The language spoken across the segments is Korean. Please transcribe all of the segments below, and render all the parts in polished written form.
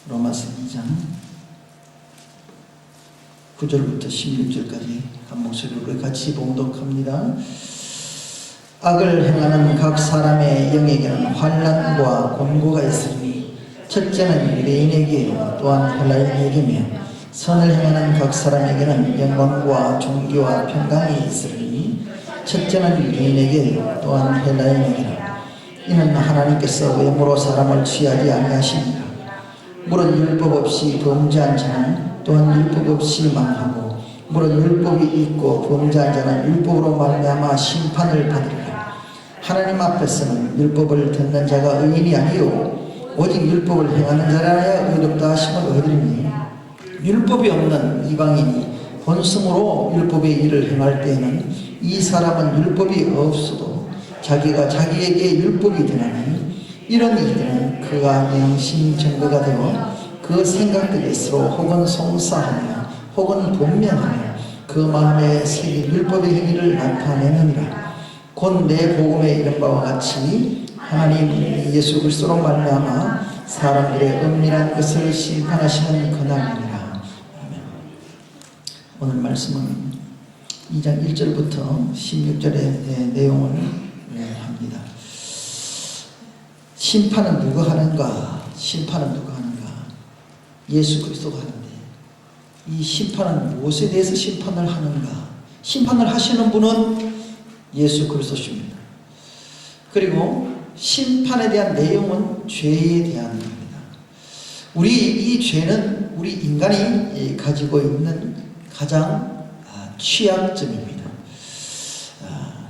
로마서 2장 9절부터 16절까지 한 목소리로 같이 봉독합니다. 악을 행하는 각 사람의 영에게는 환난과 곤고가 있으니 첫째는 유대인에게 또한 헬라인에게며 선을 행하는 각 사람에게는 영광과 존귀와 평강이 있으니 첫째는 유대인에게 또한 헬라인에게라. 이는 하나님께서 외모로 사람을 취하지 아니하십니다. 물은 율법 없이 범죄한 자는 또한 율법 없이 망하고 물은 율법이 있고 범죄한 자는 율법으로 말미암아 심판을 받으리라. 하나님 앞에서는 율법을 듣는 자가 의인이 아니요 오직 율법을 행하는 자라야 의롭다 하심을 얻으리니 율법이 없는 이방인이 본성으로 율법의 일을 행할 때에는 이 사람은 율법이 없어도 자기가 자기에게 율법이 되나니 이런 이들은 그가 명심 증거가 되어 그 생각들일수록 혹은 송사하며 혹은 본면하며 그 마음에 새긴 율법의 행위를 나타내느니라. 곧 내 복음에 이른 바와 같이 하나님 예수 그리스도로 말미암아 사람들의 은밀한 것을 심판하시는 그날이니라. 오늘 말씀은 2장 1절부터 16절의 내용을 합니다. 심판은 누가 하는가? 심판은 누가 하는가? 예수 그리스도가 하는데 이 심판은 무엇에 대해서 심판을 하는가? 심판을 하시는 분은 예수 그리스도십니다. 그리고 심판에 대한 내용은 죄에 대한 겁니다. 이 죄는 우리 인간이 가지고 있는 가장 취약점입니다.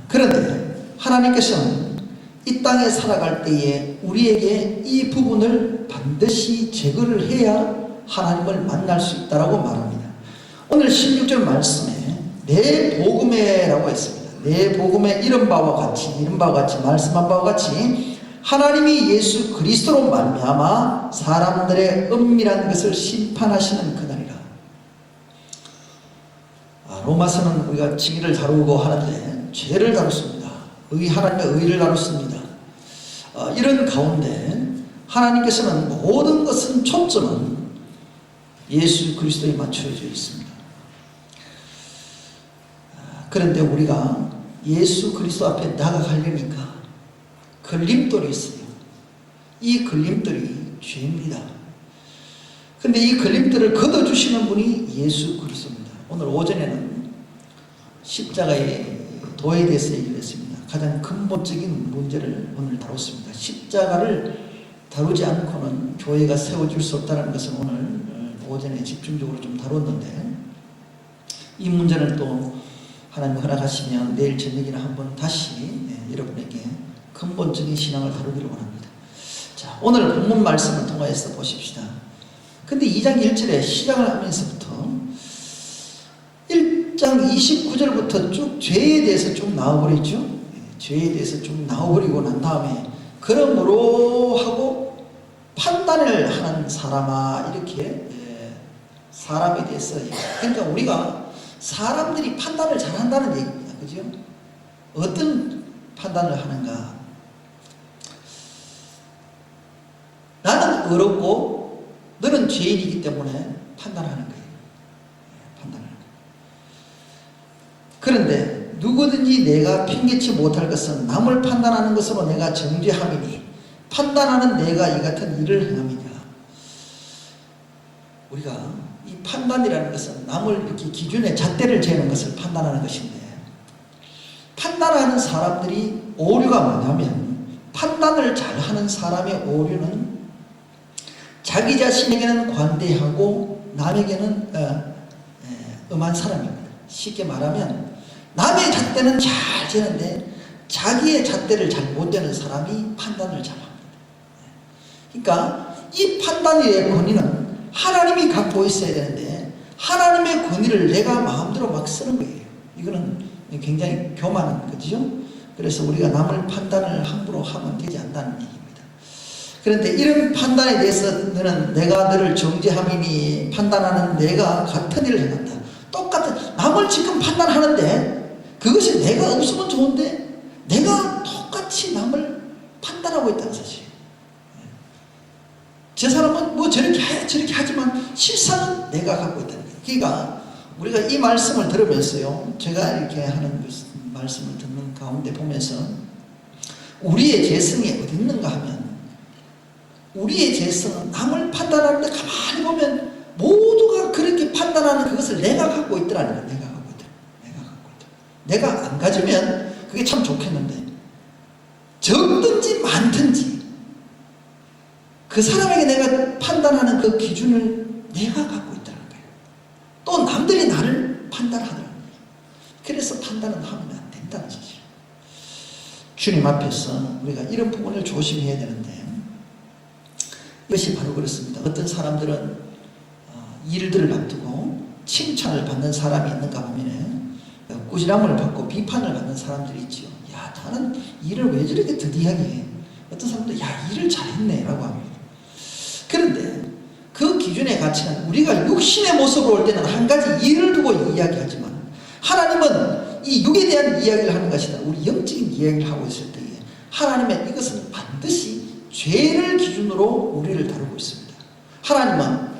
그런데 하나님께서는 이 땅에 살아갈 때에 우리에게 이 부분을 반드시 제거를 해야 하나님을 만날 수 있다고 말합니다. 오늘 16절 말씀에 내 복음에라고 했습니다. 내 복음에 이른 바와 같이 말씀한 바와 같이 하나님이 예수 그리스도로 말미암아 사람들의 은밀한 것을 심판하시는 그날이라. 로마서는 우리가 지기를 다루고 하는데 죄를 다뤘습니다. 하나님의 의를 다뤘습니다. 이런 가운데 하나님께서는 모든 것은 초점은 예수 그리스도에 맞춰져 있습니다. 그런데 우리가 예수 그리스도 앞에 나아가려니까 걸림돌이 있어요. 이 걸림돌이 죄입니다. 그런데 이 걸림돌을 걷어주시는 분이 예수 그리스도입니다. 오늘 오전에는 십자가의 도에 대해서 얘기를 했습니다. 가장 근본적인 문제를 오늘 다뤘습니다. 십자가를 다루지 않고는 교회가 세워질 수 없다는 것을 오늘 오전에 집중적으로 좀 다뤘는데 이 문제는 또 하나님 허락하시면 내일 저녁이나 한번 다시 여러분에게 근본적인 신앙을 다루기를 원합니다. 자, 오늘 본문 말씀을 통하여서 보십시다. 근데 2장 1절에 시작을 하면서부터 1장 29절부터 쭉 죄에 대해서 쭉 나와버리죠. 죄에 대해서 쭉 나와버리고 난 다음에 그러므로 하고 판단을 하는 사람아 이렇게 사람에 대해서 그러니까 우리가 사람들이 판단을 잘한다는 얘기입니다. 그죠? 어떤 판단을 하는가? 나는 의롭고 너는 죄인이기 때문에 판단하는 거예요. 판단을. 그런데 누구든지 내가 핑계치 못할 것은 남을 판단하는 것으로 내가 정죄함이니 판단하는 내가 이 같은 일을 행함이냐. 우리가 이 판단이라는 것은 남을 이렇게 기준에 잣대를 재는 것을 판단하는 것인데 판단하는 사람들이 오류가 뭐냐면 판단을 잘하는 사람의 오류는 자기 자신에게는 관대하고 남에게는 엄한 사람입니다. 쉽게 말하면 남의 잣대는 잘 재는데 자기의 잣대를 잘 못 재는 사람이 판단을 잘합니다. 그러니까 이 판단의 권위는 하나님이 갖고 있어야 되는데 하나님의 권위를 내가 마음대로 막 쓰는 거예요. 이거는 굉장히 교만한 거죠. 그래서 우리가 남을 판단을 함부로 하면 되지 않다는 얘기입니다. 그런데 이런 판단에 대해서는 내가 너를 정죄함이니 판단하는 내가 같은 일을 행한다. 똑같은 남을 지금 판단하는데 그것이 내가 없으면 좋은데 내가 똑같이 남을 판단하고 있다는 사실. 저 사람은 뭐 저렇게 하지만 실상은 내가 갖고 있다는 거예요. 그러니까 우리가 이 말씀을 들으면서요, 제가 이렇게 하는 말씀을 듣는 가운데 보면서 우리의 재성이 어디 있는가 하면, 우리의 재성은 남을 판단하는데 가만히 보면 모두가 그렇게 판단하는 그것을 내가 갖고 있더라는 거예요. 내가 갖고 있다. 내가 안 가지면 그게 참 좋겠는데, 적든지 많든지 그 사람에게 내가 판단하는 그 기준을 내가 갖고 있다는 거예요. 또 남들이 나를 판단하더라는 거예요. 그래서 판단은 하면 안 된다는 사실. 주님 앞에서 우리가 이런 부분을 조심해야 되는데, 이것이 바로 그렇습니다. 어떤 사람들은 일들을 앞두고 칭찬을 받는 사람이 있는가 보면 꾸지람을 받고 비판을 받는 사람들이 있지요. 야, 나는 일을 왜 저렇게 드디하게 해? 어떤 사람도 야, 일을 잘했네 라고 합니다. 그런데 그 기준의 가치는 우리가 육신의 모습으로 올 때는 한 가지 일을 두고 이야기하지만, 하나님은 이 육에 대한 이야기를 하는 것이 아니라 우리 영적인 이야기를 하고 있을 때에 하나님은 이것은 반드시 죄를 기준으로 우리를 다루고 있습니다. 하나님은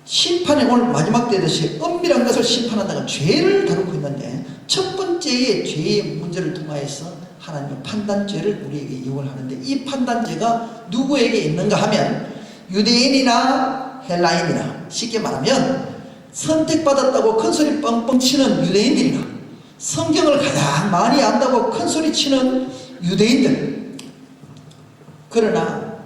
심판의 오늘 마지막 때듯이 은밀한 것을 심판한다는 죄를 다루고 있는데, 첫 번째의 죄의 문제를 통하여서 하나님은 판단죄를 우리에게 이용을 하는데, 이 판단죄가 누구에게 있는가 하면 유대인이나 헬라인이나, 쉽게 말하면 선택받았다고 큰소리 뻥뻥 치는 유대인들이나 성경을 가장 많이 안다고 큰소리 치는 유대인들, 그러나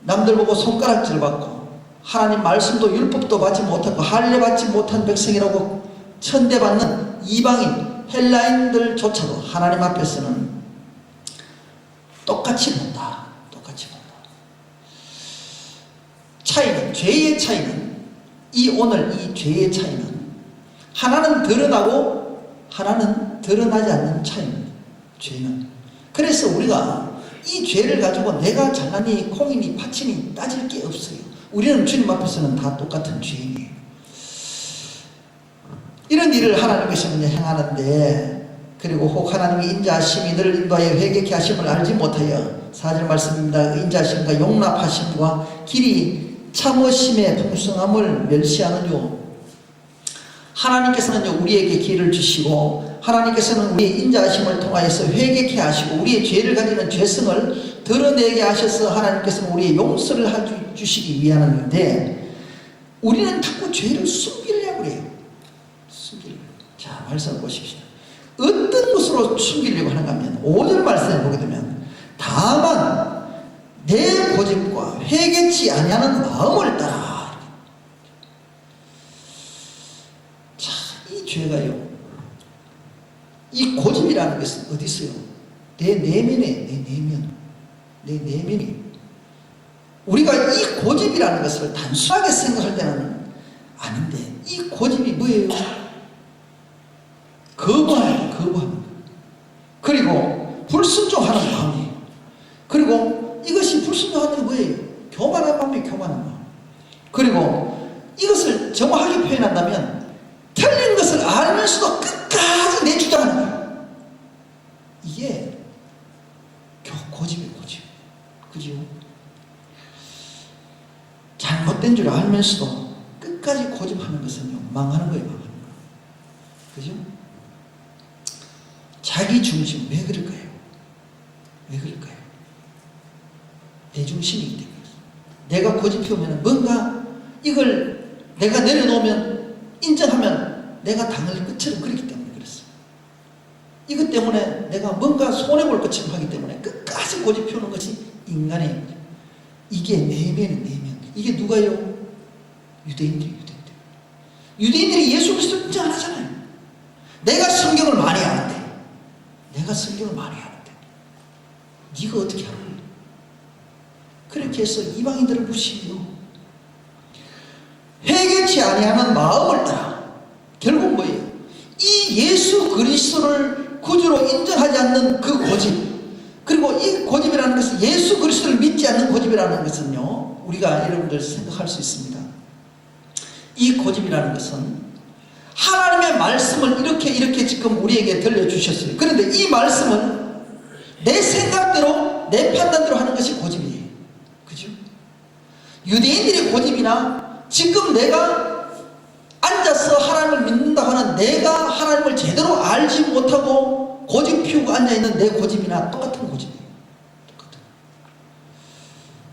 남들 보고 손가락질 받고 하나님 말씀도 율법도 받지 못하고 할례 받지 못한 백성이라고 천대받는 이방인 헬라인들조차도 하나님 앞에서는 똑같이 본다. 차이는, 죄의 차이는, 오늘 이 죄의 차이는 하나는 드러나고 하나는 드러나지 않는 차이입니다. 죄는. 그래서 우리가 이 죄를 가지고 내가 잘나니 콩이니 파치니 따질 게 없어요. 우리는 주님 앞에서는 다 똑같은 죄인이에요. 이런 일을 하나님께서 행하는데, 그리고 혹 하나님이 인자하심이 너를 인도하여 회개케 하심을 알지 못하여, 4절 말씀입니다. 인자하심과 용납하심과 길이 참으심의 풍성함을 멸시하느뇨. 하나님께서는 우리에게 기회를 주시고, 하나님께서는 우리의 인자하심을 통하여서 회개케 하시고 우리의 죄를 가지는 죄성을 드러내게 하셔서 하나님께서는 우리의 용서를 해주시기 위함인데, 우리는 자꾸 죄를 숨기려고 해요. 자, 말씀을 보십시오. 어떤 것으로 숨기려고 하는가 하면 5절 말씀을 보게 되면, 다만 내 고집과 회개치 아니하는 마음을 따라. 자, 이 죄가요, 이 고집이라는 것은 어디 있어요? 내 내면이. 우리가 이 고집이라는 것을 단순하게 생각할 때는 아닌데, 이 고집이 뭐예요? 거부하는 거예요. 그리고 불순종하는 마음이에요. 그리고 이것이 불순종하는 게 뭐예요? 교만한 마음이에요. 교만한 마음. 그리고 이것을 정확하게 표현한다면, 틀린 것을 알면서도 끝까지 내 주장하는 거예요. 이게 고집이에요. 고집. 그죠? 잘못된 줄 알면서도 끝까지 고집하는 것은요, 망하는 거예요. 망하는 거. 그죠? 자기 중심. 왜 그럴까요? 내 중심이기 때문에. 내가 고집 피우면 뭔가 이걸 내가 내려놓으면, 인정하면 내가 당할 것처럼 그렇기 때문에 그랬어요. 이것 때문에 내가 뭔가 손해볼 것처럼 하기 때문에 끝까지 고집 피우는 것이 인간의, 이게 내면. 이게 누가요? 유대인들이 예수 그리스도를 인정 안 하잖아요. 내가 성경을 많이 아는데 네가 어떻게 알아? 그렇게 해서 이방인들을 무시해요. 회개치 아니하는 마음을 따라. 결국 뭐예요? 이 예수 그리스도를 구주로 인정하지 않는 그 고집, 그리고 이 고집이라는 것은 예수 그리스도를 믿지 않는 고집이라는 것은요, 우리가 여러분들 생각할 수 있습니다. 이 고집이라는 것은 하나님의 말씀을 이렇게 지금 우리에게 들려주셨어요. 그런데 이 말씀은 내 생각대로, 내 판단대로 하는 것이 고집이에요. 그죠? 유대인들의 고집이나 지금 내가 앉아서 하나님을 믿는다고 하는 내가 하나님을 제대로 알지 못하고 고집 피우고 앉아있는 내 고집이나 똑같은 고집이에요. 똑같은.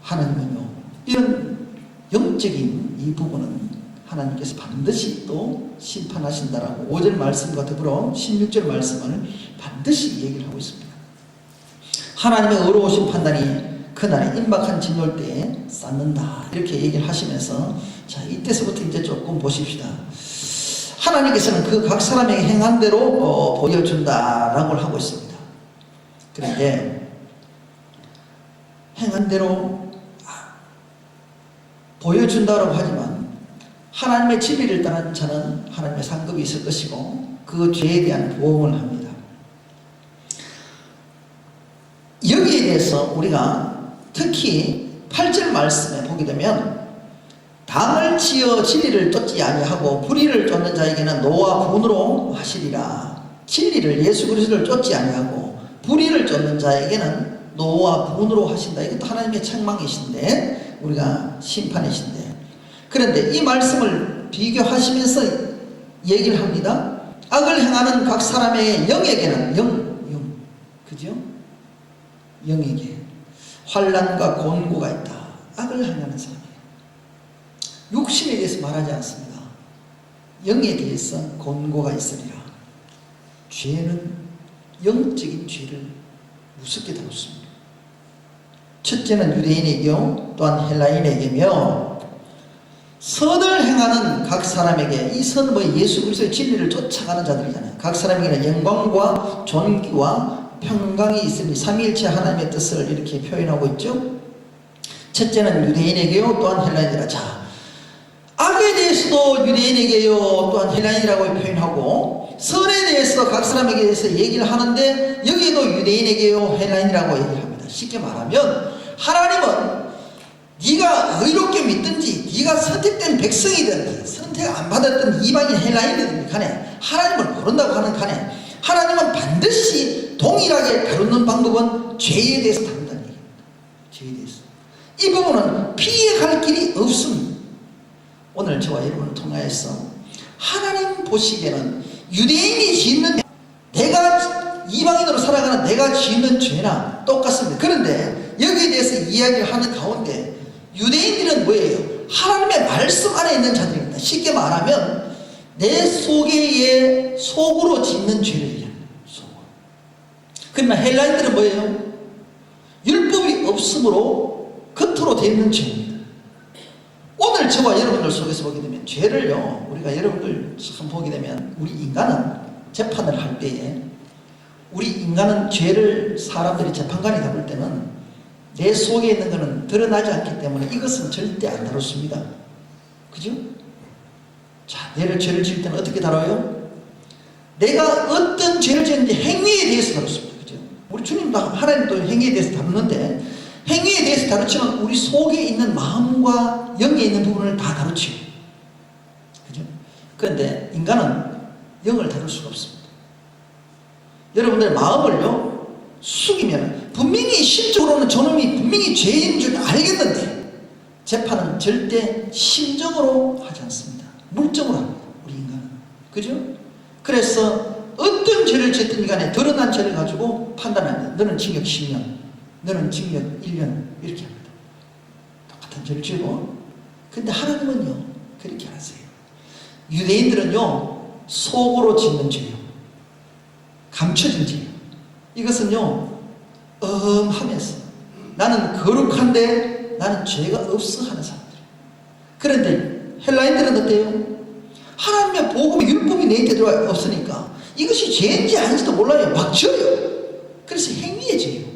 하나님은요, 이런 영적인 이 부분은 하나님께서 반드시 또 심판하신다라고 5절 말씀과 더불어 16절 말씀을 반드시 얘기를 하고 있습니다. 하나님의 의로우신 판단이 그날에 임박한 진노일 때에 쌓는다, 이렇게 얘기를 하시면서, 자, 이때서부터 이제 조금 보십시다. 하나님께서는 그 각 사람에게 행한 대로 보여준다라고 하고 있습니다. 그런데 행한 대로 보여준다라고 하지만 하나님의 진리를 따르는 자는 하나님의 상급이 있을 것이고 그 죄에 대한 보응을 합니다. 여기에 대해서 우리가 특히 8절 말씀에 보게 되면, 당을 지어 진리를 쫓지 아니하고 불의를 쫓는 자에게는 노와 분으로 하시리라. 진리를, 예수 그리스도를 쫓지 아니하고 불의를 쫓는 자에게는 노와 분으로 하신다. 이것도 하나님의 책망이신데, 우리가 심판이신데, 그런데 이 말씀을 비교하시면서 얘기를 합니다. 악을 행하는 각 사람의 영에게는 그죠? 영에게 환난과 곤고가 있다. 악을 행하는 사람이에요. 육신에 대해서 말하지 않습니다. 영에 대해서 곤고가 있으리라. 죄는, 영적인 죄를 무섭게 다뤘습니다. 첫째는 유대인에게요, 또한 헬라인에게며, 선을 행하는 각 사람에게, 이 선은 뭐 예수 그리스도의 진리를 쫓아가는 자들이잖아요. 각 사람에게는 영광과 존귀와 평강이 있으니 삼위일체 하나님의 뜻을 이렇게 표현하고 있죠. 첫째는 유대인에게요, 또한 헬라인이라. 자, 악에 대해서도 유대인에게요, 또한 헬라인이라고 표현하고, 선에 대해서 각 사람에게 대해서 얘기를 하는데 여기에도 유대인에게요, 헬라인이라고 얘기를 합니다. 쉽게 말하면 하나님은 네가 의롭게 믿든지 네가 선택된 백성이든지 선택 안 받았던 이방인 헬라인이든 간에 하나님을 모른다고 하는 간에 하나님은 반드시 동일하게 다루는 방법은 죄에 대해서 다룬다는 얘기입니다. 죄에 대해서. 이 부분은 피해갈 길이 없습니다. 오늘 저와 여러분을 통하여서 하나님 보시기에는 유대인이 짓는, 내가 이방인으로 살아가는 내가 짓는 죄나 똑같습니다. 그런데 여기에 대해서 이야기를 하는 가운데 유대인들은 뭐예요? 하나님의 말씀 안에 있는 자들입니다. 쉽게 말하면 내 속에 속으로 짓는 죄를 얘기합니다. 속으로. 그러나 헬라인들은 뭐예요? 율법이 없으므로 겉으로 되어 있는 죄입니다. 오늘 저와 여러분들 속에서 보게 되면 죄를요, 우리가 여러분들 참 보게 되면 우리 인간은 재판을 할 때에, 우리 인간은 죄를 사람들이 재판관이 다룰 때는 내 속에 있는 것은 드러나지 않기 때문에 이것은 절대 안 다뤘습니다. 그죠? 자, 내를 죄를 지을 때는 어떻게 다뤄요? 내가 어떤 죄를 지었는지 행위에 대해서 다뤘습니다. 그죠? 우리 주님도, 하나님도 행위에 대해서 다루는데, 행위에 대해서 다루지만 우리 속에 있는 마음과 영에 있는 부분을 다 다루지요. 그죠? 그런데 인간은 영을 다룰 수가 없습니다. 여러분들의 마음을요, 숙이면 분명히 심적으로는 저놈이 분명히 죄인 줄 알겠는데 재판은 절대 심정으로 하지 않습니다. 물정으로 합니다. 우리 인간은. 그죠? 그래서 어떤 죄를 짓든 간에 드러난 죄를 가지고 판단합니다. 너는 징역 10년, 너는 징역 1년, 이렇게 합니다. 똑같은 죄를 지고. 근데 하나님은요, 그렇게 안 하세요. 유대인들은요, 속으로 짓는 죄요, 감춰진 죄요. 이것은요, 하면서 나는 거룩한데 나는 죄가 없어 하는 사람들. 그런데 헬라인들은 어때요? 하나님의 복음의 율법이 내 입에 들어와 없으니까 이것이 죄인지 아닌지도 몰라요. 막 져요. 그래서 행위의 죄예요.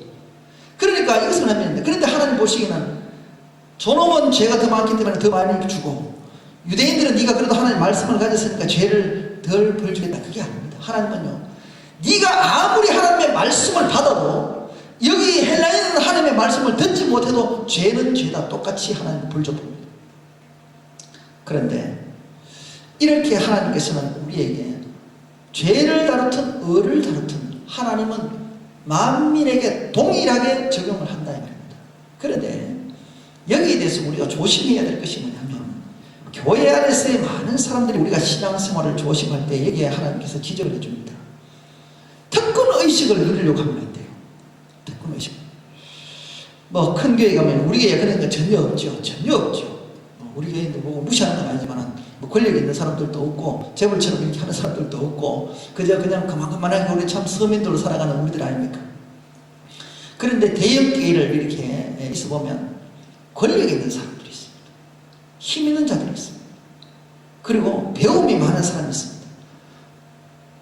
그러니까 이것을 하면, 그런데 하나님 보시기에는 저놈은 죄가 더 많기 때문에 더 많이 주고, 유대인들은 네가 그래도 하나님 말씀을 가졌으니까 죄를 덜 벌주겠다. 그게 아닙니다. 하나님은요, 네가 아무리 하나님의 말씀을 받아도, 여기 헬라인은 하나님의 말씀을 듣지 못해도 죄는 죄다 똑같이 하나님 벌줘 봅니다. 그런데 이렇게 하나님께서는 우리에게 죄를 다루든 의를 다루든 하나님은 만민에게 동일하게 적용을 한다 이 말입니다. 그런데 여기에 대해서 우리가 조심해야 될 것이 뭐냐면, 교회 안에서의 많은 사람들이 우리가 신앙생활을 조심할 때 여기에 하나님께서 기적을 해줍니다. 특권의식을 누리려고 하면 안 돼요. 특권의식. 뭐 큰 교회 가면 우리 교회 그런 거 전혀 없죠. 전혀 없죠. 우리 교회도 보고 무시하는 건 아니지만 뭐 권력 있는 사람들도 없고 재벌처럼 이렇게 하는 사람들도 없고 그냥 그만하게 우리 참 서민들로 살아가는 우리들 아닙니까? 그런데 대형 교회를 이렇게 있어보면 권력 있는 사람들이 있습니다. 힘 있는 자들이 있습니다. 그리고 배움이 많은 사람이 있습니다.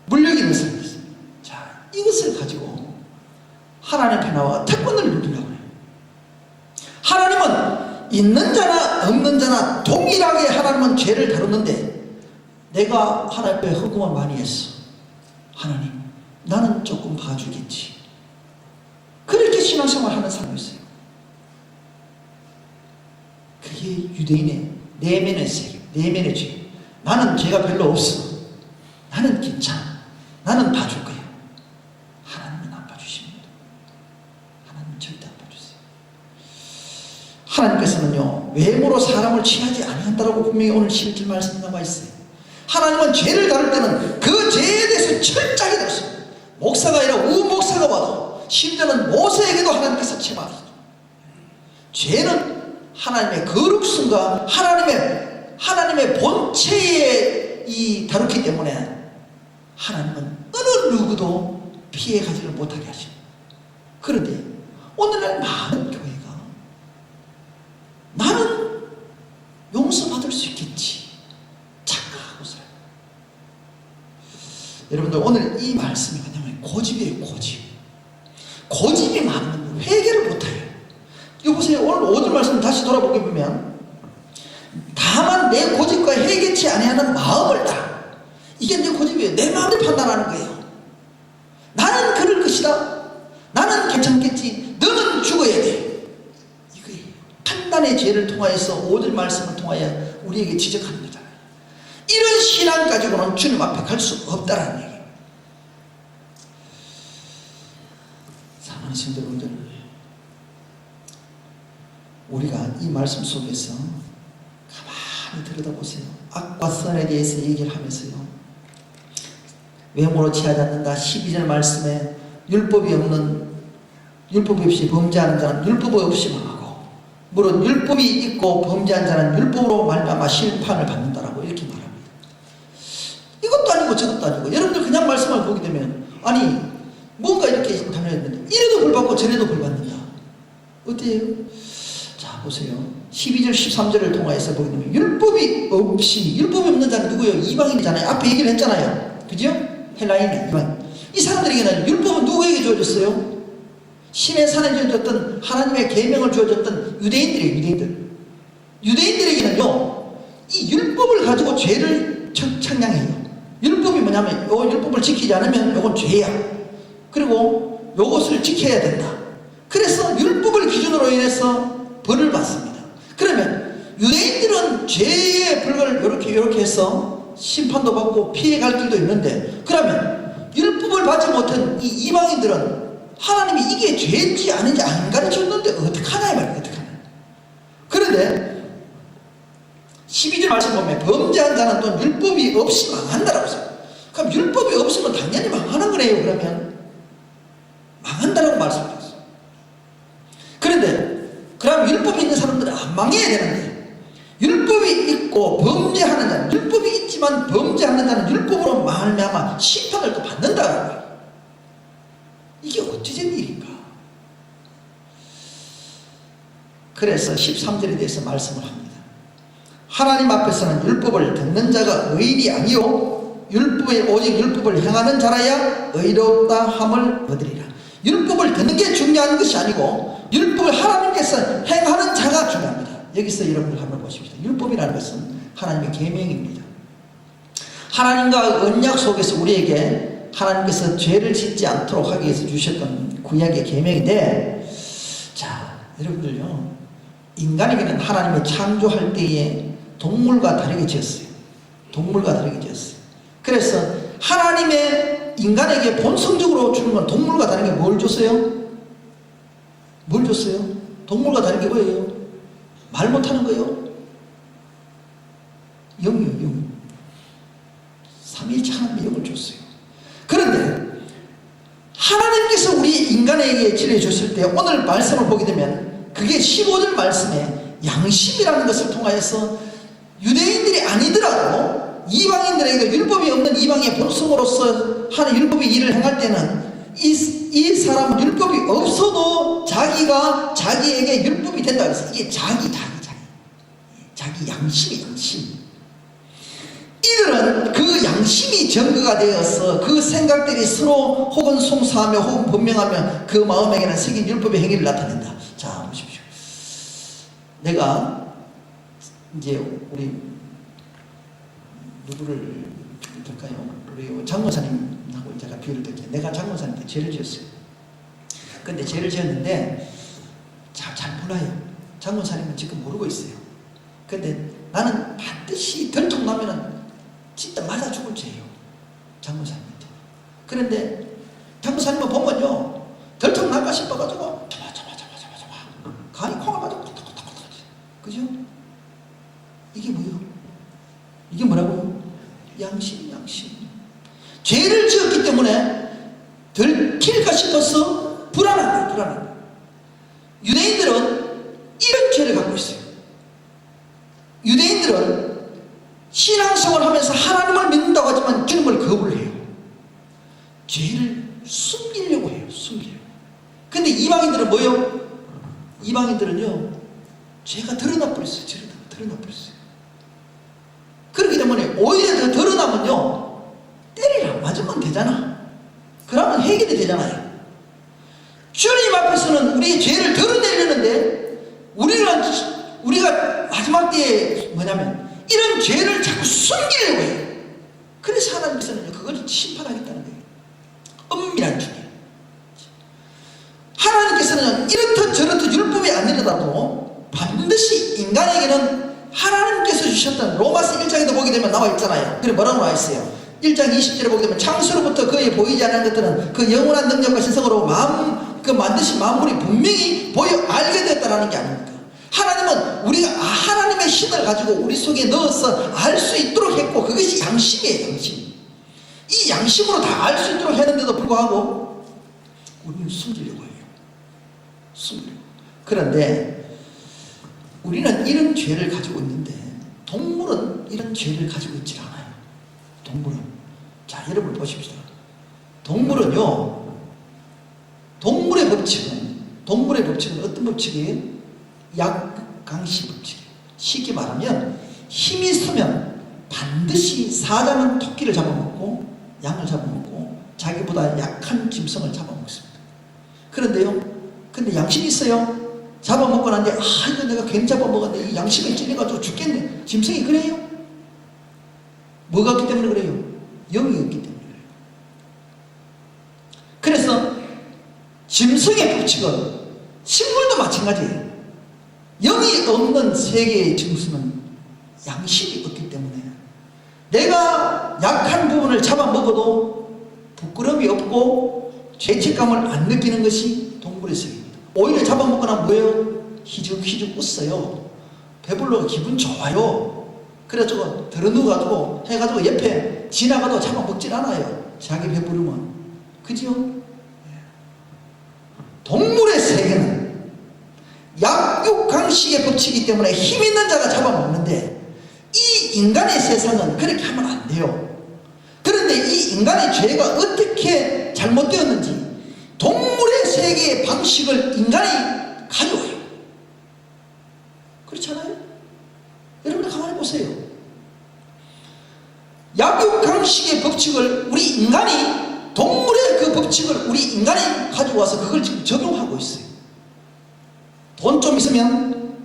물력 있는 사람이 있습니다. 자, 이것을 가지고 하나님 앞에 나와 특권을 누리려고 해요. 하나님은 있는 자나 없는 자나 동일하게 하나님은 죄를 다루는데, 내가 하나님 앞에 헌금을 많이 했어. 하나님, 나는 조금 봐주겠지. 그렇게 신앙생활 하는 사람이 있어요. 그게 유대인의 내면의 세계, 내면의 죄. 나는 죄가 별로 없어. 나는 괜찮아. 나는 봐줄 거야. 하나님은 안 봐주십니다. 하나님은 절대 안 봐주세요. 하나님께서는요, 외모로 사람을 취하지 아니한다라고 분명히 오늘 11절 말씀에 나와 있어요. 하나님은 죄를 다룰 때는 그 죄에 대해서 철저하게 다루십니다. 목사가 아니라 우목사가 와도, 심지어는 모세에게도 하나님께서 책망하시죠. 죄는 하나님의 거룩성과 하나님의 본체에 다루기 때문에 하나님은 어느 누구도 피해가지를 못하게 하십니다. 그런데 오늘날 많은 교회가 나는 용서받을 수 있겠지 착각하고 살아요. 여러분들, 오늘 이 말씀이 뭐냐면 고집이에요. 고집이 많으면 회개를 못해요. 이거 보세요. 오늘 5절 말씀 다시 돌아보게 보면, 다만 내 고집과 회개치 아니하는 마음을 따라. 이게 내 고집이에요. 내 마음을 판단하는 거예요. 나는 그럴 것이다. 나는 괜찮겠지. 너는 죽어야 돼. 이거예요. 판단의 죄를 통하여서 5절 말씀을 통하여 우리에게 지적하는 거잖아요. 이런 신앙 가지고는 주님 앞에 갈 수 없다라는 얘기예요. 사랑하는 성도분들, 우리가 이 말씀 속에서 가만히 들여다보세요. 악과 선에 대해서 얘기를 하면서요, 외모로 취하지 않는다 12절 말씀에 율법이 없이 범죄하는 자는 율법 없이 망하고, 물론 율법이 있고 범죄한 자는 율법으로 말미암아 심판을 받는다라고 이렇게 말합니다. 이것도 아니고 저것도 아니고, 여러분들 그냥 말씀을 보게 되면, 아니 뭔가 이렇게 다녔는데 이래도 벌 받고 저래도 벌 받는다. 어때요? 자, 보세요. 12절 13절을 통하여서 보게 되면 율법이 없는 자는 누구예요? 이방인이잖아요. 앞에 얘기를 했잖아요. 그죠? 헬라인, 이방인. 이 사람들에게는 율법은 누구에게 주어졌어요? 신의 산에 주어졌던 하나님의 계명을 주어졌던 유대인들이에요. 유대인들에게는요, 이 율법을 가지고 죄를 책량해요. 율법이 뭐냐면, 요 율법을 지키지 않으면 요건 죄야. 그리고 요것을 지켜야 된다. 그래서 율법을 기준으로 인해서 벌을 받습니다. 그러면 유대인들은 죄의 벌을 이렇게 해서 심판도 받고 피해갈 길도 있는데, 그러면 율법을 받지 못한 이 이방인들은 하나님이 이게 죄인지 아닌지 안 가르쳤는데 어떡하냐 이 말이에요. 어떡하냐. 그런데 12절 말씀 보면 범죄한 자는 또 율법이 없이 망한다라고 했어요. 그럼 율법이 없으면 당연히 망하는 거네요. 그러면 망한다라고 말씀하셨어요. 그런데 그럼 율법이 있는 사람들은 안 망해야 되는데, 율법이 있고 범죄하는 자는, 율법이 있지만 범죄하는 자는 율법으로 말미암아 심판을 또 받는다라는 거예요. 이게 어찌된 일인가? 그래서 13절에 대해서 말씀을 합니다. 하나님 앞에서는 율법을 듣는 자가 의인이 아니요 오직 율법을 행하는 자라야 의롭다 함을 얻으리라. 율법을 듣는 게 중요한 것이 아니고 율법을 하나님께서 행하는 자가 중요합니다. 여기서 여러분들 한번 보십시다. 율법이라는 것은 하나님의 계명입니다. 하나님과 언약 속에서 우리에게 하나님께서 죄를 짓지 않도록 하기 위해서 주셨던 구약의 계명인데, 자, 여러분들요, 인간에게는 하나님의 창조할 때에 동물과 다르게 지었어요. 그래서 하나님의 인간에게 본성적으로 주는 건 동물과 다른 게 뭘 줬어요? 동물과 다른 게 뭐예요? 말 못하는 거요? 영이요, 영. 삼위일체 하나님의 영을 줬어요. 그런데 하나님께서 우리 인간에게 진리해 줬을 때 오늘 말씀을 보게 되면 그게 15절 말씀에 양심이라는 것을 통하여서 유대인들이 아니더라도 이방인들에게 율법이 없는 이방의 본성으로서 하는 율법의 일을 행할 때는 이 사람은 율법이 없어도 자기가 자기에게 율법이 된다 그래서 이게 자기 양심이 양심. 이들은 그 양심이 증거가 되어서 그 생각들이 서로 혹은 송사하며 혹은 분명하며 그 마음에게는 새긴 율법의 행위를 나타낸다. 자, 보십시오. 내가 이제 우리 누구를 들까요? 우리 장모사님하고 제가 비유를 드릴게요. 내가 장모사님께 죄를 지었어요. 근데 죄를 지었는데 잘 몰라요. 장모사님은 지금 모르고 있어요. 근데 나는 반드시 들통나면은 진짜 맞아 죽을 죄예요. 장모사님한테. 그런데 장모사님은 보면요, 들통날까 싶어가지고 잡아 간이 콩을 맞아 탁탁탁탁. 그죠? 이게 뭐예요? 이게 뭐라고요? 양심. 죄를 지었기 때문에 들킬까 싶어서 불안한 거예요. 유대인들은 이런 죄를 갖고 있어요. 유대인들은 신앙생활을 하면서 하나님을 믿는다고 하지만 주님을 거부를 해요. 죄를 숨기려고 해요. 근데 이방인들은 뭐예요? 이방인들은요, 죄가 드러나 버렸어요. 그렇기 때문에 오히려 더 드러나면요, 때리라 맞으면 되잖아. 그러면 해결이 되잖아요. 주님 앞에서는 우리의 죄를 드러내려는데 우리가 마지막 때에 뭐냐면 이런 죄를 자꾸 숨기려고 해요. 그래서 하나님께서는 그걸 심판하겠다는 거예요. 엄밀한 중에. 하나님께서는 이렇듯 저렇듯 율법이 아니더라도 반드시 인간에게는 하나님께서 주셨던 로마서 1장에도 보게 되면 나와 있잖아요. 그래 뭐라고 나와 있어요? 1장 20절에 보게 되면 창세로부터 그의 보이지 않는 것들은 그 영원한 능력과 신성으로 만드신 만물이 분명히 보여 알게 됐다라는 게 아닙니까? 하나님은 우리가 하나님의 신을 가지고 우리 속에 넣어서 알 수 있도록 했고, 그것이 양심이에요. 양심. 이 양심으로 다 알 수 있도록 했는데도 불구하고 우리는 숨기려고 해요. 그런데 우리는 이런 죄를 가지고 있는데 동물은 이런 죄를 가지고 있지 않아요. 동물은. 자, 여러분 보십시오. 동물은요, 동물의 법칙은 어떤 법칙이에요? 약강시 법칙이에요. 쉽게 말하면 힘이 서면 반드시 사자는 토끼를 잡아먹고 양을 잡아먹고 자기보다 약한 짐승을 잡아먹습니다. 근데 양심이 있어요. 잡아먹고 난데 이거 내가 괜히 잡아먹었는데 이 양심에 찔려가지고 죽겠네. 짐승이 그래요? 뭐가 없기 때문에 그래요? 영이 없기 때문에 그래요. 그래서 짐승의 법칙은 식물도 마찬가지예요. 영이 없는 세계의 짐승은 양심이 없기 때문에 내가 약한 부분을 잡아먹어도 부끄러움이 없고 죄책감을 안 느끼는 것이 동물의 세계입니다. 오히려 잡아먹거나 뭐예요? 희죽희죽 웃어요. 배불러 기분 좋아요. 그래가지고 들어누워가지고 해가지고 옆에 지나가도 잡아먹질 않아요. 자기 배부르면. 그죠? 동물의 세계는 약육강식의 법칙이기 때문에 힘 있는 자가 잡아먹는데 이 인간의 세상은 그렇게 하면 안 돼요. 그런데 이 인간의 죄가 어떻게 잘못되었는지 동물의 세계의 방식을 인간이 가져와요. 그렇잖아요? 여러분 가만히 보세요. 약육강식의 법칙을 우리 인간이, 동물의 그 법칙을 우리 인간이 가져와서 그걸 지금 적용하고 있어요. 돈 좀 있으면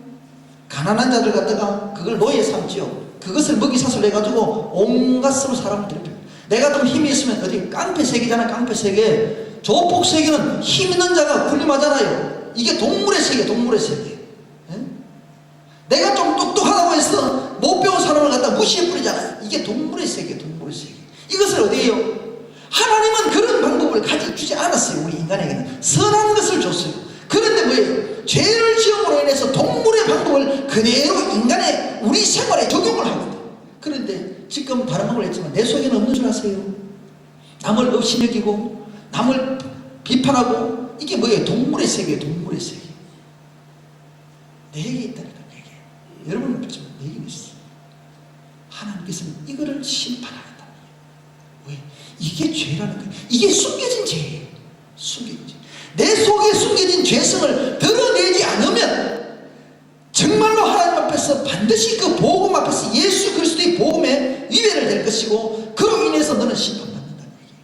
가난한 자들 갖다가 그걸 노예 삼지요. 그것을 먹이사슬 해가지고 온갖으로 사람을 괴롭혀요. 내가 좀 힘이 있으면 어디 깡패 세계잖아. 깡패 세계. 조폭 세계는 힘 있는 자가 군림하잖아요. 이게 동물의 세계, 동물의 세계. 예? 내가 좀 똑똑하다고 해서 못 배운 사람을 갖다 무시해 뿌리잖아요. 이게 동물의 세계, 동물의 세계. 이것을 어디에요? 하나님은 그런 방법을 가르쳐주지 않았어요. 우리 인간에게는 선한 것을 줬어요. 그런데 뭐예요? 죄를 지음으로 인해서 동물의 방법을 그대로 적용을 하거든. 그런데 지금 다른 방법을 했지만 내 속에는 없는 줄 아세요? 남을 없이 여기고 남을 비판하고 이게 뭐예요? 동물의 세계예요. 동물의 세계. 내게 있다니까. 내게. 여러분은 그렇지만 내게는 있어. 하나님께서는 이거를 심판하겠다. 왜? 이게 죄라는 거예요. 이게 숨겨진 죄예요. 숨겨진 죄. 내 속에 숨겨진 죄성을 드러내지 않으면 정말로 하나님 앞에서 반드시 그 복음 앞에서 예수 그리스도의 복음에 위배를 될 것이고 그로 인해서 너는 심판받는다는 얘기예요.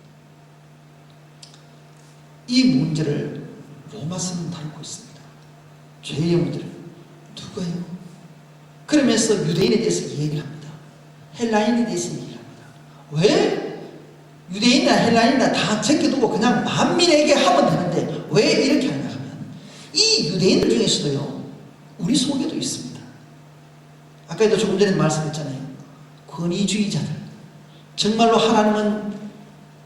이 문제를 로마서는 다루고 있습니다. 죄의 문제를. 누가요? 그러면서 유대인에 대해서 얘기를 합니다. 헬라인에 대해서 얘기를 합니다. 왜? 유대인이나 헬라인이나 다 제껴두고 그냥 만민에게 하면 되는데 왜 이렇게 하냐 하면 이 유대인들 중에서도요 우리 속에도 있습니다. 아까도 조금 전에 말씀했잖아요. 권위주의자들. 정말로 하나님은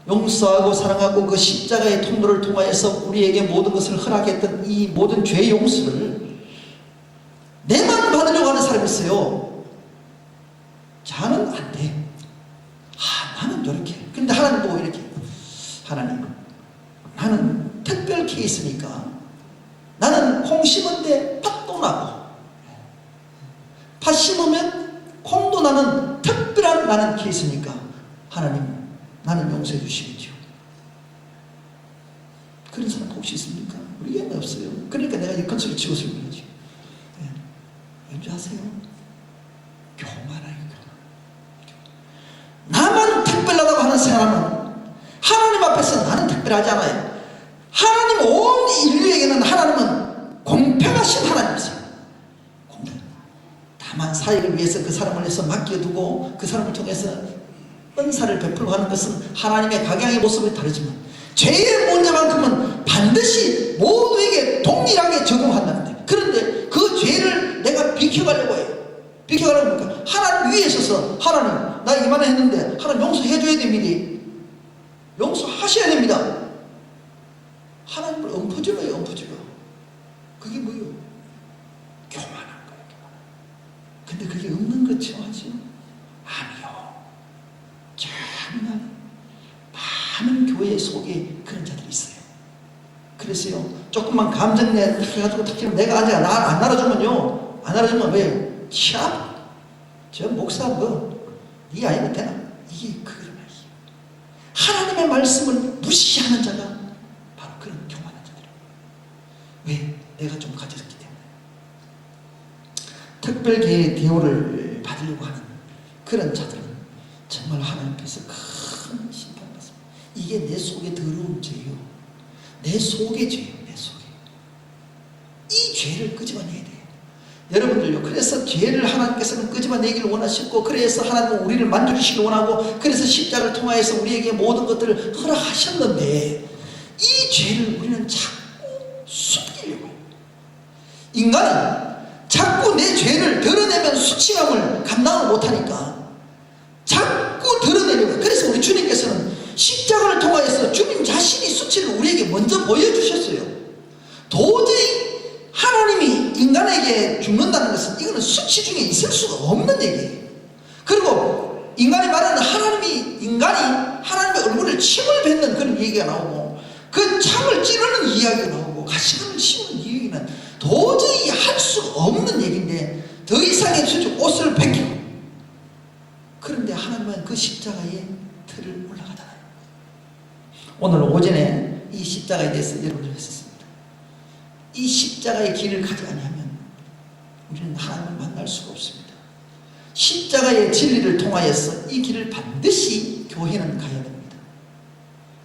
용서하고 사랑하고 그 십자가의 통로를 통하여서 우리에게 모든 것을 허락했던 이 모든 죄의 용서를 내만 받으려고 하는 사람이 있어요. 자는 안 돼. 나는 이렇게. 근데 하나님 보고 이렇게. 하나님, 나는 특별 케이스니까 나는 콩 심은데 팥도 나고 팥 심으면 콩도 나는 특별한 나는 케이스니까 하나님 나는 용서해 주시겠죠. 그런 사람 혹시 있습니까? 우리에게는 없어요. 그러니까 내가 이 컨설을 치고 있는 거지. 왠지 아세요? 교만하니까. 나만 특별하다고 하는 사람은 하나님 앞에서 나는 특별하지 않아요. 하나님 온 인류에게는 하나님은 공평하신 하나님이세요. 공평. 다만 사역을 위해서 그 사람을 위해서 맡겨두고 그 사람을 통해서 은사를 베풀고 하는 것은 하나님의 각양의 모습이 다르지만 죄의 문제만큼은 반드시 모두에게 동일하게 적용한다는데 그런데 그 죄를 내가 비켜가려고 해요. 비켜가려고 하니까 하나님 위에 서서 하나님 나 이만해 했는데 하나님 용서해줘야 됩니다. 용서하셔야 됩니다. 하나님을 엎어줘요. 엎어줘요. 그게 뭐예요? 교만한 거예요. 근데 그게 없는 것처럼 하죠? 아니요. 정말 많은 교회 속에 그런 자들이 있어요. 그래서요 조금만 감정내 해가지고 특히 내가 아직 안 알아주면요 안 알아주면 왜요? 참, 저 목사 네 아이면 되나? 이게 그거란 말이에요. 하나님의 말씀을 무시하는 자가 바로 그런 교만한 자들이에요. 왜? 내가 좀 가졌기 때문에. 특별히 대우를 받으려고 하는 그런 자들은 정말 하나님께서 큰 심판받습니다. 이게 내 속에 더러운 죄예요. 내 속의 죄예요. 내 속에. 이 죄를 끄집어내야 돼요. 여러분들요. 그래서 죄를 하나님께서는 끄집어내기를 원하셨고 그래서 하나님은 우리를 만족시키길 원하고 그래서 십자가를 통하여서 우리에게 모든 것들을 허락하셨는데 이 죄를 우리는 자꾸 숨기려고 해요. 인간은 자꾸 내 죄를 드러내면 수치감을 감당을 못하니까 자꾸 드러내려고 해요. 그래서 우리 주님께서는 십자가를 통하여서 주님 자신이 수치를 우리에게 먼저 보여주셨어요. 도저히 하나님이 인간에게 죽는다는 것은 이거는 수치 중에 있을 수가 없는 얘기예요. 그리고 인간이 말하는 인간이 하나님의 얼굴에 침을 뱉는 그런 얘기가 나오고 그 창을 찌르는 이야기가 나오고 가시관을 씌우는 이야기는 도저히 할 수가 없는 얘기인데 더 이상의 수치 옷을 벗기고 그런데 하나님은 그 십자가의 틀을 올라가잖아요. 오늘 오전에 이 십자가에 대해서 여러분들 했었습니다. 이 십자가의 길을 가지 아니하면 우리는 하나님을 만날 수가 없습니다. 십자가의 진리를 통하여서 이 길을 반드시 교회는 가야 됩니다.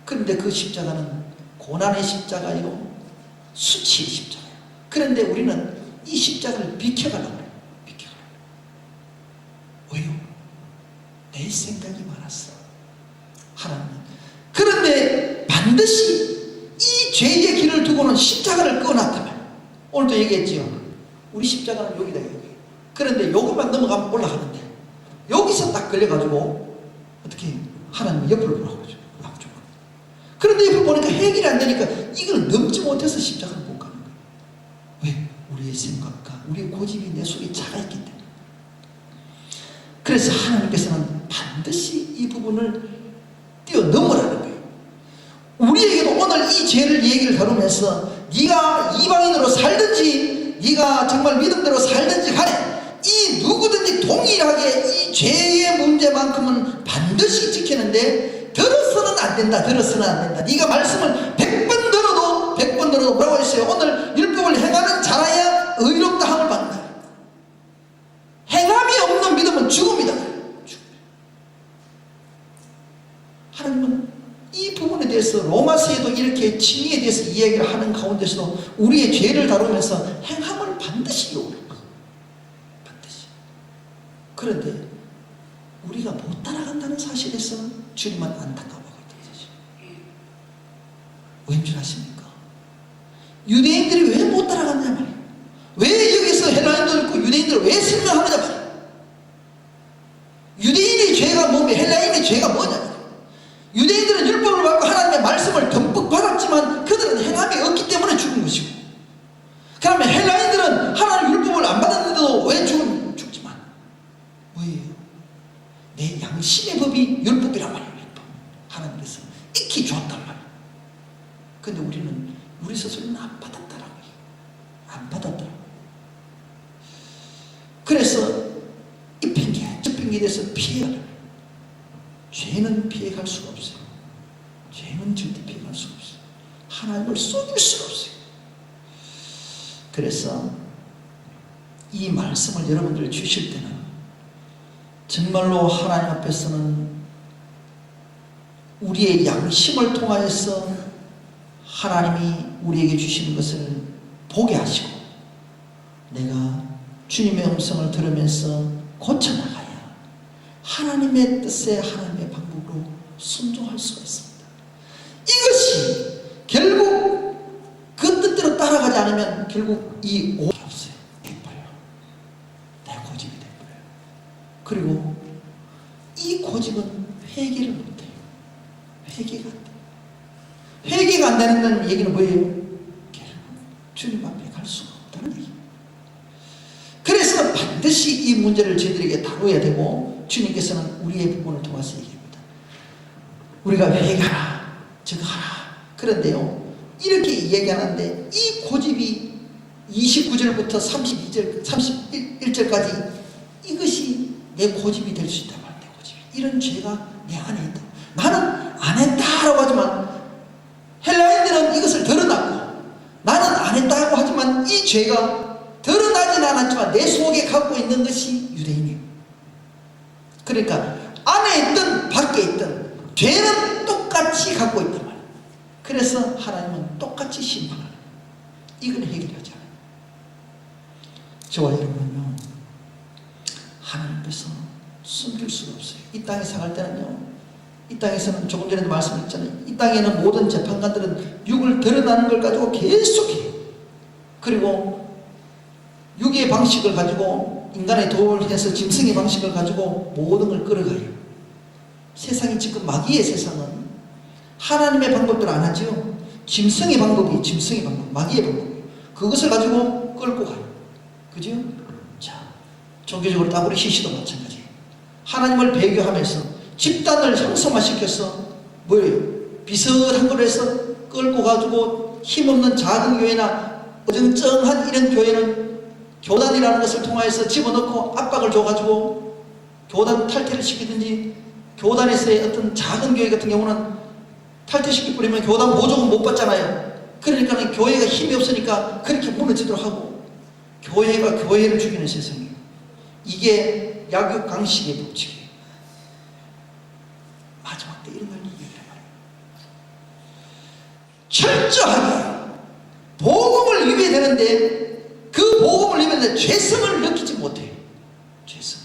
그런데 그 십자가는 고난의 십자가요, 수치의 십자가예요. 그런데 우리는 이 십자가를 비켜가려고 해요. 비켜가려고. 왜요? 내 생각이 많았어. 하나님은. 그런데 반드시 이 죄의 길을 두고는 십자가를 꺼놨다면 오늘도 얘기했지요. 우리 십자가는 여기다 여기. 그런데 여기만 넘어가면 올라가는데 여기서 딱 걸려가지고 어떻게 하나님 옆을 보라고 그러죠. 그런데 옆을 보니까 해결이 안 되니까 이걸 넘지 못해서 십자가를 못 가는 거예요. 왜? 우리의 생각과 우리의 고집이 내 속에 차가 있기 때문에. 그래서 하나님께서는 반드시 이 부분을 뛰어넘으라는 거예요. 우리에게도 오늘 이 죄를 얘기를 다루면서 네가 이방인으로 살든지 네가 정말 믿음대로 살든지 간에 이 누구든지 동일하게 이 죄의 문제만큼은 반드시 지키는데 들어서는 안 된다. 들어서는 안 된다. 네가 말씀을 100번 들어도 뭐라고 했어요? 오늘 율법을 행하는 자라야 의롭다 함을 받는다. 행함이 없는 믿음은 죽음이다. 하나님은 이 부분에 대해서 로마서에도 이렇게 칭의에 대해서 이야기를 하는 가운데서도 우리의 죄를 다루면서 행함을 반드시 요구합니다. 반드시. 그런데 우리가 못 따라간다는 사실에서 주님은 안타까워하고 있다는 사실. 왠 줄 아십니까? 유대인들이 왜 못 따라갔냐 말이에요. 왜 여기서 헬라인도 있고 유대인들을 왜 설명하느냐 말이에요. 유대인의 죄가 뭐며 헬라인의 죄가 뭐냐 말이에요. 유대인들은 율법을 받고 하나님의 말씀을 듬뿍 받았지만 그들은 행함이 없기 때문에 죽은 것이고, 그러면 헬라인들은 하나님 율법을 안 받았는데도 왜 죽지만 뭐예요? 내 양심의 법이 율법이란 말이에요. 율법. 하나님께서 익히 주었단 말이에요. 근데 우리는 우리 스스로는 안 받았다라고 해요. 안 받았더라고요. 그래서 이 핑계 저 핑계에 대해서 피해가는, 죄는 피해갈 수가 없어요. 죄는 절대 피해갈 수가 없어요. 하나님을 속일 수가 없어요. 그래서 이 말씀을 여러분들 주실 때는 정말로 하나님 앞에서는 우리의 양심을 통하여서 하나님이 우리에게 주시는 것을 보게 하시고 내가 주님의 음성을 들으면서 고쳐나가야 하나님의 뜻에 하나님의 방법으로 순종할 수가 있습니다. 이것이 결국 그 뜻대로 따라가지 않으면 결국 이 오해가 없어요. 돼버려요. 내 고집이 돼버려요. 그리고 이 고집은 회개를 못해요. 회개가 안 돼요. 회개가 안 되는 얘기는 뭐예요? 결국 주님 앞에 갈 수가 없다는 얘기예요. 그래서 반드시 이 문제를 저희들에게 다뤄야 되고, 주님께서는 우리의 부분을 통해서 얘기합니다. 우리가 회개하라, 저거하라. 그런데요, 이렇게 얘기하는데 이 고집이 29절부터 31절까지 이것이 내 고집이 될 수 있단 말이에요. 내 고집이. 이런 죄가 내 안에 있다. 나는 안 했다라고 하지만 헬라인들은 이것을 드러났고 나는 안 했다고 하지만 이 죄가 드러나진 않았지만 내 속에 갖고 있는 것이 유대인이에요. 그러니까 안에 있든 밖에 있든 죄는 똑같이 갖고 있단 말이에요. 그래서 하나님은 똑같이 심판하는 거예요. 이걸 해결하지 않아요. 저와 여러분은요, 하나님께서 숨길 수가 없어요. 이 땅에 살할 때는요, 이 땅에서는 조금 전에도 말씀드렸잖아요. 이 땅에는 모든 재판관들은 육을 드러나는 걸 가지고 계속해요. 그리고 육의 방식을 가지고 인간의 도움을 해서 짐승의 방식을 가지고 모든 걸 끌어가요. 세상이 지금 마귀의 세상은 하나님의 방법대로 안 하지요. 짐승의 방법, 마귀의 방법. 그것을 가지고 끌고 가요. 그죠? 자, 종교적으로 따구리 시시도 마찬가지예요. 하나님을 배교하면서 집단을 형성화시켜서 뭐예요? 비슷한 걸 해서 끌고 가지고 힘없는 작은 교회나 어정쩡한 이런 교회는 교단이라는 것을 통해서 집어넣고 압박을 줘가지고 교단 탈퇴를 시키든지, 교단에서의 어떤 작은 교회 같은 경우는 탈퇴시켜버리면 교단 보조금 못 받잖아요. 그러니까 교회가 힘이 없으니까 그렇게 무너지도록 하고, 교회가 교회를 죽이는 세상이에요. 이게 약육강식의 법칙이에요. 마지막 때 이런 걸 얘기해요. 철저하게 복음을 입어야 되는데 그 복음을 입는데 죄성을 느끼지 못해요. 죄성.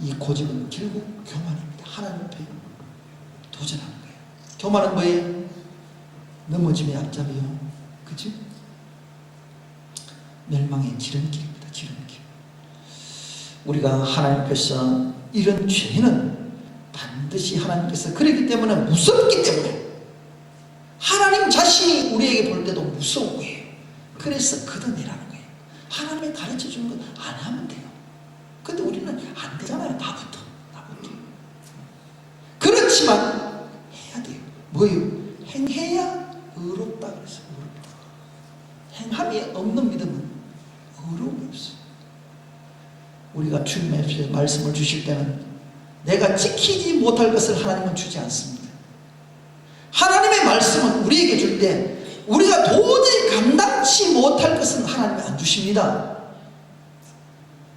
이 고집은 결국 교만입니다. 하나님 앞에 도전하는 거예요. 교만은 뭐예요? 넘어짐의 앞잡이요. 그치? 멸망의 지름길입니다. 지름길. 우리가 하나님 앞에서 이런 죄는 반드시 하나님께서, 그렇기 때문에 무섭기 때문에 하나님 자신이 우리에게 볼 때도 무서운 거예요. 그래서 걷어내라는 거예요. 하나님이 가르쳐 주는 건 안 하면 이것이만 해야 돼요. 뭐예요? 행해야 의롭다 그랬어요. 의롭다. 행함이 없는 믿음은 의로움이 없어요. 우리가 주님의 앞에 말씀을 주실 때는 내가 지키지 못할 것을 하나님은 주지 않습니다. 하나님의 말씀은 우리에게 줄 때 우리가 도저히 감당치 못할 것은 하나님이 안 주십니다.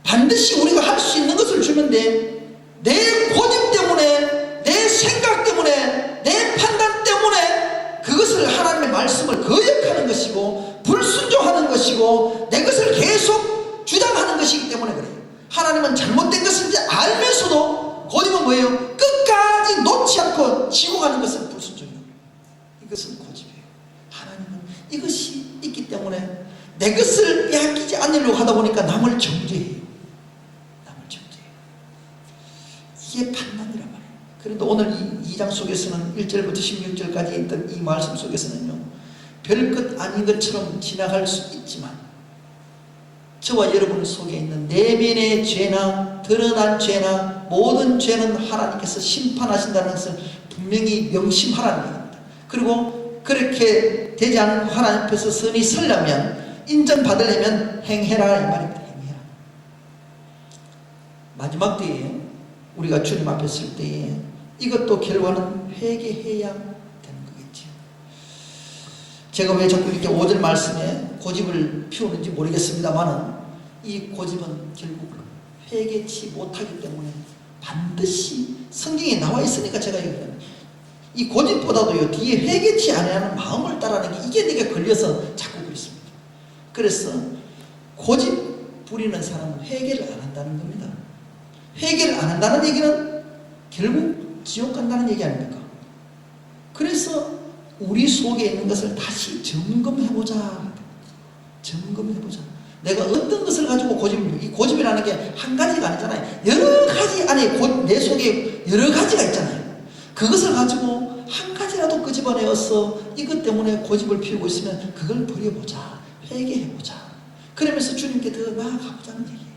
반드시 우리가 할 수 있는 것을 주는데 내 고집 때문에, 내 생각 때문에, 내 판단 때문에 그것을 하나님의 말씀을 거역하는 것이고 불순종하는 것이고 내 것을 계속 주장하는 것이기 때문에 그래요. 하나님은 잘못된 것인지 알면서도 고집은 뭐예요? 끝까지 놓지 않고 지고 가는 것은 불순종이에요. 이것은 고집이에요. 하나님은 이것이 있기 때문에 내 것을 빼앗기지 않으려고 하다 보니까 남을 정죄해요. 남을 정죄해요. 이게 판단이란 말이에요. 그런데 오늘 이 2장 속에서는 1절부터 16절까지 있던 이 말씀 속에서는요, 별것 아닌 것처럼 지나갈 수 있지만 저와 여러분 속에 있는 내면의 죄나 드러난 죄나 모든 죄는 하나님께서 심판하신다는 것을 분명히 명심하라는 얘기입니다. 그리고 그렇게 되지 않은 하나님 앞에서 선이 서려면, 인정받으려면 행해라 이 말입니다. 행해라. 마지막 때에 우리가 주님 앞에 설 때에 이것도 결과는 회개해야 되는 거겠죠. 제가 왜 자꾸 이렇게 5절 말씀에 고집을 피우는지 모르겠습니다만은 이 고집은 결국 회개치 못하기 때문에 반드시 성경에 나와 있으니까 제가 얘기합니다. 이 고집보다도요 뒤에 회개치 않으려는 마음을 따라하는 게 이게 내게 걸려서 자꾸 그렇습니다. 그래서 고집 부리는 사람은 회개를 안 한다는 겁니다. 회개를 안 한다는 얘기는 결국 지옥 간다는 얘기 아닙니까? 그래서 우리 속에 있는 것을 다시 점검해보자. 점검해보자. 내가 어떤 것을 가지고 고집을, 이 고집이라는 게 한 가지가 아니잖아요. 여러 가지 안에 내 속에 여러 가지가 있잖아요. 그것을 가지고 한 가지라도 끄집어내어서 이것 때문에 고집을 피우고 있으면 그걸 버려보자. 회개해보자. 그러면서 주님께 더 나아가보자는 얘기예요.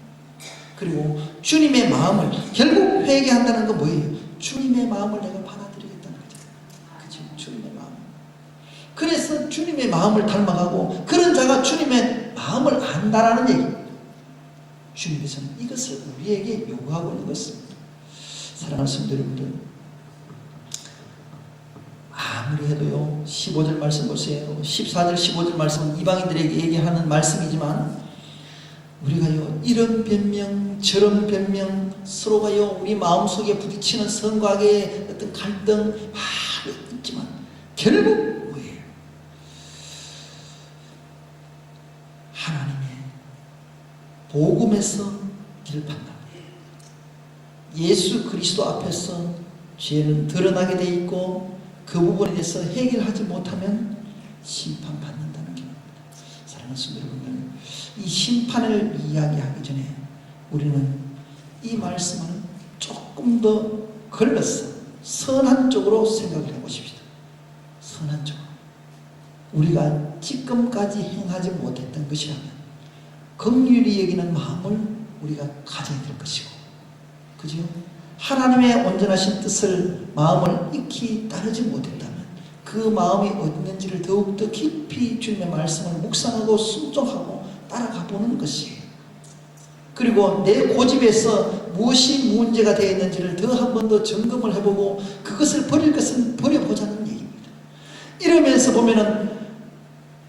그리고 주님의 마음을, 결국 회개한다는 건 뭐예요? 주님의 마음을 내가 받아들이겠다는 거죠. 그죠? 주님의 마음. 그래서 주님의 마음을 닮아가고 그런 자가 주님의 마음을 안다라는 얘기입니다. 주님께서는 이것을 우리에게 요구하고 있는 것입니다. 사랑하는 성도 여러분들, 아무리 해도요 15절 말씀 보세요. 14절 15절 말씀은 이방인들에게 얘기하는 말씀이지만 우리가요 이런 변명 저런 변명 서로가요 우리 마음속에 부딪히는 성과의 어떤 갈등 많이 있지만 결국 뭐예요? 하나님의 복음에서 길을 판단해요. 예수 그리스도 앞에서 죄는 드러나게 돼 있고 그 부분에 대해서 해결하지 못하면 심판받는다는 겁니다. 사랑하는 성도 여러분들, 이 심판을 이야기하기 전에 우리는 이 말씀을 조금 더 걸러서 선한 쪽으로 생각을 해보십시다. 선한 쪽으로. 우리가 지금까지 행하지 못했던 것이라면 긍휼히 여기는 마음을 우리가 가져야 될 것이고, 그죠? 하나님의 온전하신 뜻을 마음을 익히 따르지 못했다면 그 마음이 어딨는지를 더욱더 깊이 주님의 말씀을 묵상하고 순종하고 따라가 보는 것이에요. 그리고 내 고집에서 무엇이 문제가 되어 있는지를 더 한 번 더 점검을 해보고 그것을 버릴 것은 버려보자는 얘기입니다. 이러면서 보면은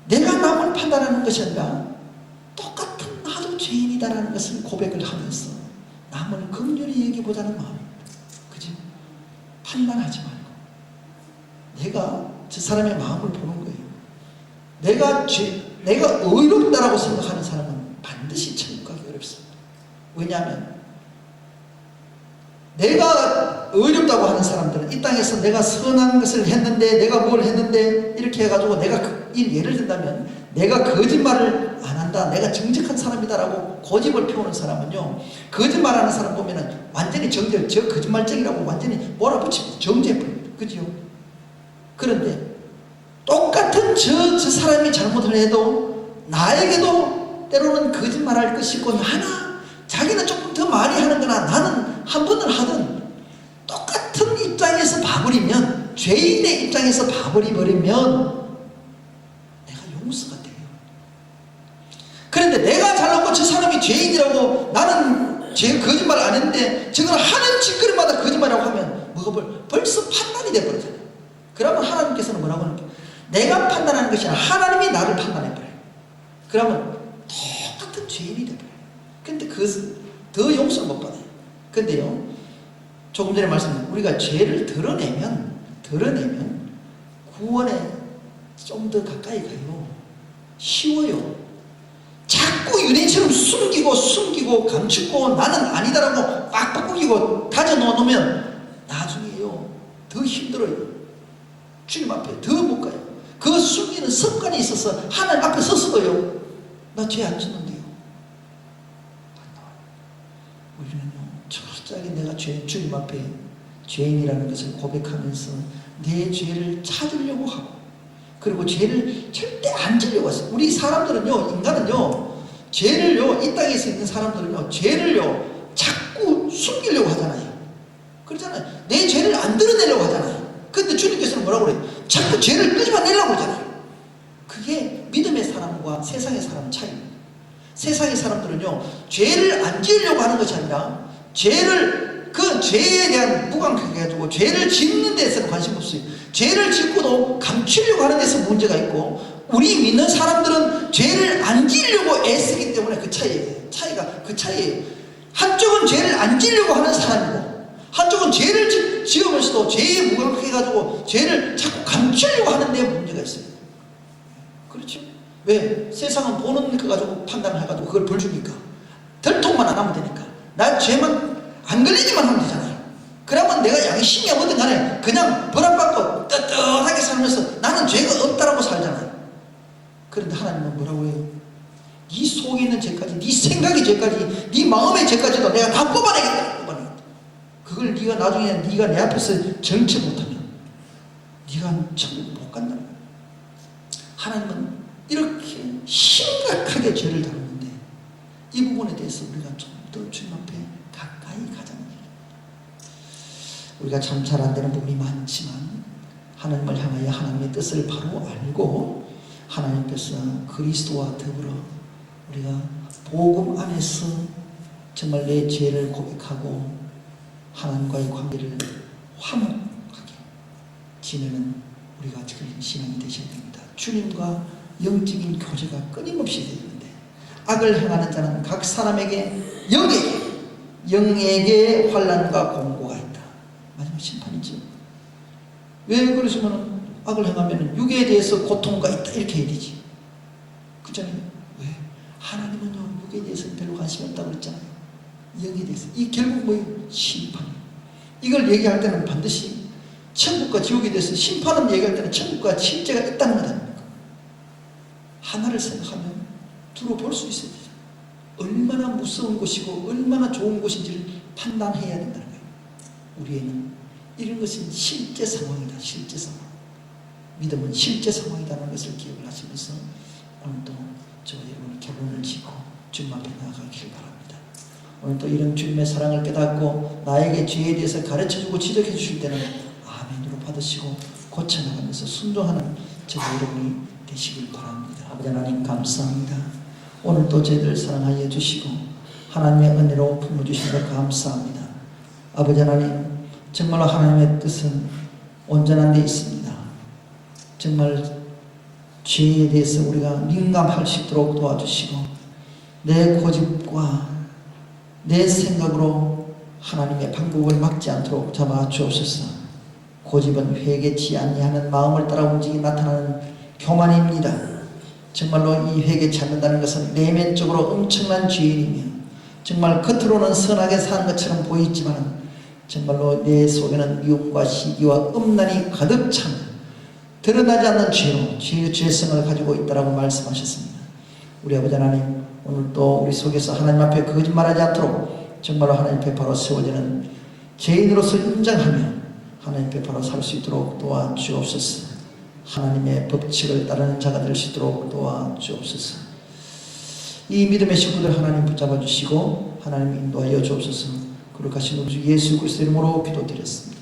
내가 남을 판단하는 것이 아니라 똑같은 나도 죄인이다라는 것을 고백을 하면서 남을 긍휼히 여기보자는 마음입니다. 그죠? 판단하지 말고 내가 저 사람의 마음을 보는 거예요. 내가 의롭다라고 생각하는 사람은 반드시 천국 가기 어렵습니다. 왜냐하면 내가 의롭다고 하는 사람들은 이 땅에서 내가 선한 것을 했는데 내가 뭘 했는데 이렇게 해가지고 내가 예를 든다면 내가 거짓말을 안 한다, 내가 정직한 사람이다라고 고집을 피우는 사람은요, 거짓말하는 사람 보면은 완전히 저 거짓말쟁이라고 완전히 몰아붙이고 정죄해버립니다. 그죠? 그런데 똑같은 저 사람이 잘못을 해도 나에게도 때로는 거짓말할 것이 있고 자기는 조금 더 많이 하는 거나 나는 한 번을 하든 똑같은 입장에서 밥을 죄인의 입장에서 봐버리면 내가 용서가 돼요. 그런데 내가 잘났고 저 사람이 죄인이라고 나는 거짓말 안 했는데 저걸 하는 짓거리마다 거짓말이라고 하면 뭐가 벌써 판단이 돼버리잖아요. 그러면 하나님께서는 뭐라고 하는 거예요? 내가 판단하는 것이 아니라 하나님이 나를 판단해버려요. 그러면 똑같은 죄인이 돼버려요. 근데 그것은 더 용서를 못 받아요. 근데요, 조금 전에 말씀드린 우리가 죄를 드러내면 구원에 좀 더 가까이 가요. 쉬워요. 자꾸 유대인처럼 숨기고 감추고 나는 아니다라고 빡빡 우기고 다져놓으면 나중에요 더 힘들어요. 주님 앞에 더 못 가요. 그 숨기는 습관이 있어서 하나님 앞에 섰어도요 나 죄 안 짓는데요. 우리는요 철저하게 내가 주님 앞에 죄인이라는 것을 고백하면서 내 죄를 찾으려고 하고, 그리고 죄를 절대 안 지려고 했어요. 우리 사람들은요, 인간은요, 죄를요, 이 땅에서 있는 사람들은요, 죄를요, 자꾸 숨기려고 하잖아요. 그렇잖아요. 내 죄를 안 드러내려고 하잖아요. 근데 주님께서는 뭐라고 그래요? 자꾸 죄를 끄집어내려고 하잖아요. 그게 믿음의 사람과 세상의 사람의 차이입니다. 세상의 사람들은요, 죄를 안 지으려고 하는 것이 아니라, 그 죄에 대한 무감각해 가지고 죄를 짓는 데서는 관심 없어요. 죄를 짓고도 감추려고 하는 데서 문제가 있고, 우리 믿는 사람들은 죄를 안 지으려고 애쓰기 때문에 그 차이가 그 차이예요. 한쪽은 죄를 안 지으려고 하는 사람이고, 한쪽은 죄를 지으면서도 죄에 무감각해 가지고 죄를 자꾸 감추려고 하는 데 문제가 있어요. 그렇죠? 왜? 세상은 보는 거 가지고 판단을 해가지고 그걸 벌 주니까. 들통만 안 하면 되니까. 나 죄만 안 걸리지만 하면 되잖아요. 그러면 내가 양심이 뭐든 간에 그냥 벌 안 받고 떳떳하게 살면서 나는 죄가 없다라고 살잖아요. 그런데 하나님은 뭐라고 해요? 네 속에 있는 죄까지, 네 생각의 죄까지, 네 마음의 죄까지도 내가 다 뽑아내겠다. 그걸 네가 나중에 네가 내 앞에서 정체 못하면 네가 천국 못 간다. 하나님은 이렇게 심각하게 죄를 다루는데 이 부분에 대해서 우리가 좀 더 주님 앞에 가까이 가자는 얘기예요. 우리가 참 잘 안 되는 부분이 많지만 하나님을 향하여 하나님의 뜻을 바로 알고 하나님께서 그리스도와 더불어 우리가 복음 안에서 정말 내 죄를 고백하고 하나님과의 관계를 화목하게 지내는 우리가 그런 신앙이 되셔야 됩니다. 주님과 영적인 교제가 끊임없이 되는데, 악을 행하는 자는 각 사람에게 영에게 환난과 공고가 있다. 마지막 심판이죠. 왜 그러시면 악을 행하면 육에 대해서 고통과 있다 이렇게 해야 되지. 그렇잖아요. 왜? 하나님은요 육에 대해서 별로 관심이 없다고 그랬잖아요. 영에 대해서. 이 결국 뭐예요? 심판이에요. 이걸 얘기할 때는 반드시 천국과 지옥에 대해서, 심판을 얘기할 때는 천국과 실제가 있다는 것 아닙니까? 하나를 생각하면 두루 볼 수 있어야 되죠. 얼마나 무서운 곳이고 얼마나 좋은 곳인지를 판단해야 된다는 거예요. 우리에는 이런 것은 실제 상황이다. 실제 상황. 믿음은 실제 상황이라는 것을 기억을 하시면서 오늘도 저와 여러분이 결론을 짓고 주님 앞에 나아가길 바랍니다. 오늘도 이런 주님의 사랑을 깨닫고 나에게 죄에 대해서 가르쳐주고 지적해 주실 때는 아멘으로 받으시고 고쳐나가면서 순종하는 저와 여러분이 되시길 바랍니다. 아버지 하나님 감사합니다. 오늘도 저희들 사랑하여 주시고 하나님의 은혜로 품어주신 것 감사합니다. 아버지 하나님, 정말로 하나님의 뜻은 온전한 데 있습니다. 정말 죄에 대해서 우리가 민감할 수 있도록 도와주시고 내 고집과 내 생각으로 하나님의 방법을 막지 않도록 잡아 주옵소서. 고집은 회개치 아니하는 마음을 따라 움직이 나타나는 교만입니다. 정말로 이 회개치 않는다는 것은 내면적으로 엄청난 죄인이며 정말 겉으로는 선하게 사는 것처럼 보이지만 정말로 내 속에는 미움과 시기와 음란이 가득 찬 드러나지 않는 죄로 죄성을 가지고 있다고 말씀하셨습니다. 우리 아버지 하나님, 오늘도 우리 속에서 하나님 앞에 거짓말하지 않도록 정말로 하나님 앞에 바로 세워지는 죄인으로서 인정하며 하나님 앞에 바로 살 수 있도록 도와주옵소서. 하나님의 법칙을 따르는 자가 될 수 있도록 도와주옵소서. 이 믿음의 식구들 하나님 붙잡아 주시고 하나님 인도하여 주옵소서. 거룩하신 우리 주 예수 그리스도 이름으로 기도드렸습니다.